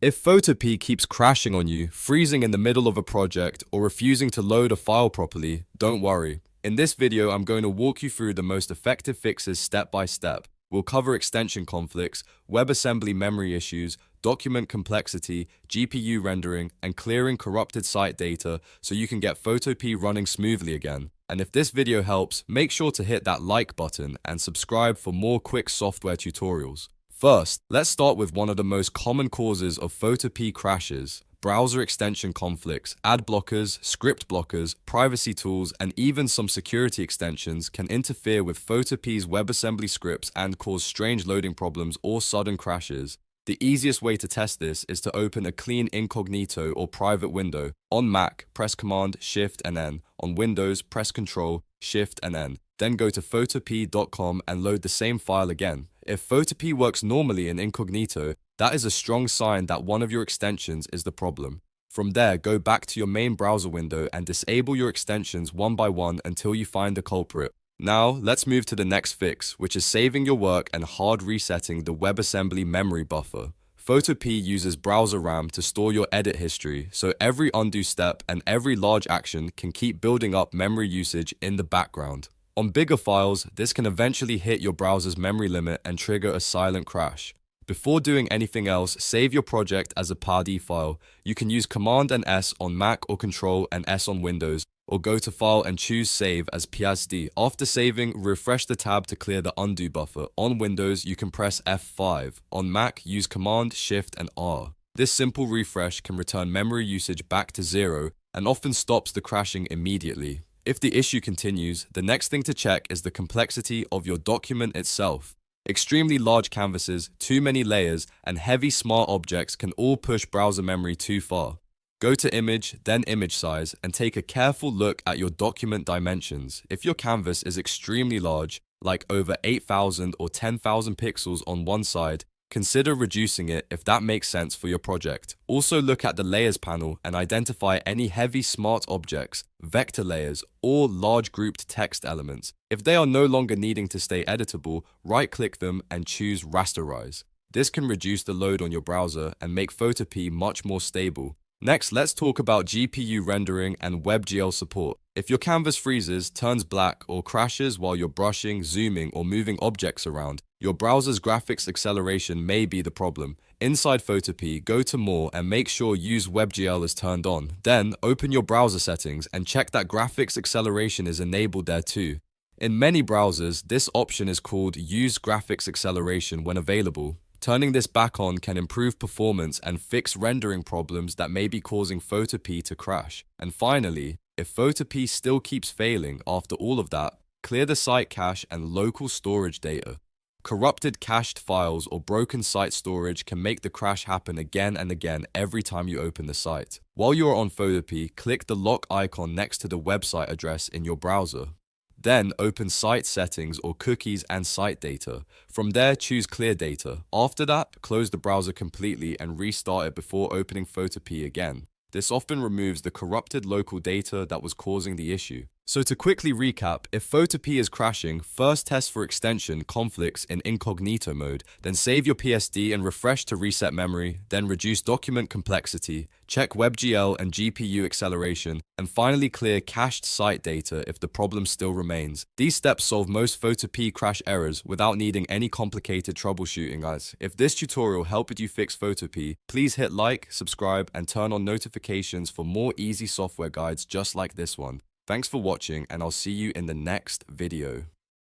If Photopea keeps crashing on you, freezing in the middle of a project, or refusing to load a file properly, don't worry. In this video, I'm going to walk you through the most effective fixes step by step. We'll cover extension conflicts, WebAssembly memory issues, document complexity, GPU rendering, and clearing corrupted site data so you can get Photopea running smoothly again. And if this video helps, make sure to hit that like button and subscribe for more quick software tutorials. First, let's start with one of the most common causes of Photopea crashes: browser extension conflicts. Ad blockers, script blockers, privacy tools, and even some security extensions can interfere with Photopea's WebAssembly scripts and cause strange loading problems or sudden crashes. The easiest way to test this is to open a clean incognito or private window. On Mac, press Command, Shift, and N. On Windows, press Ctrl, Shift, and N. Then go to photopea.com and load the same file again. If Photopea works normally in Incognito, that is a strong sign that one of your extensions is the problem. From there, go back to your main browser window and disable your extensions one by one until you find the culprit. Now, let's move to the next fix, which is saving your work and hard resetting the WebAssembly memory buffer. Photopea uses browser RAM to store your edit history, so every undo step and every large action can keep building up memory usage in the background. On bigger files, this can eventually hit your browser's memory limit and trigger a silent crash. Before doing anything else, save your project as a PAD file. You can use Command and S on Mac or Control and S on Windows, or go to File and choose Save as PSD. After saving, refresh the tab to clear the undo buffer. On Windows, you can press F5. On Mac, use Command, Shift, and R. This simple refresh can return memory usage back to 0 and often stops the crashing immediately. If the issue continues, the next thing to check is the complexity of your document itself. Extremely large canvases, too many layers, and heavy smart objects can all push browser memory too far. Go to Image, then Image Size, and take a careful look at your document dimensions. If your canvas is extremely large, like over 8,000 or 10,000 pixels on one side, consider reducing it if that makes sense for your project. Also look at the Layers panel and identify any heavy smart objects, vector layers, or large grouped text elements. If they are no longer needing to stay editable, right-click them and choose Rasterize. This can reduce the load on your browser and make Photopea much more stable. Next, let's talk about GPU rendering and WebGL support. If your canvas freezes, turns black, or crashes while you're brushing, zooming, or moving objects around, your browser's graphics acceleration may be the problem. Inside Photopea, go to More and make sure Use WebGL is turned on. Then, open your browser settings and check that graphics acceleration is enabled there too. In many browsers, this option is called Use Graphics Acceleration when available. Turning this back on can improve performance and fix rendering problems that may be causing Photopea to crash. And finally, if Photopea still keeps failing after all of that, clear the site cache and local storage data. Corrupted cached files or broken site storage can make the crash happen again and again every time you open the site. While you are on Photopea, click the lock icon next to the website address in your browser. Then open Site Settings or Cookies and Site Data. From there, choose Clear Data. After that, close the browser completely and restart it before opening Photopea again. This often removes the corrupted local data that was causing the issue. So to quickly recap, if Photopea is crashing, first test for extension conflicts in incognito mode, then save your PSD and refresh to reset memory, then reduce document complexity, check WebGL and GPU acceleration, and finally clear cached site data if the problem still remains. These steps solve most Photopea crash errors without needing any complicated troubleshooting, guys. If this tutorial helped you fix Photopea, please hit like, subscribe, and turn on notifications for more easy software guides just like this one. Thanks for watching, and I'll see you in the next video.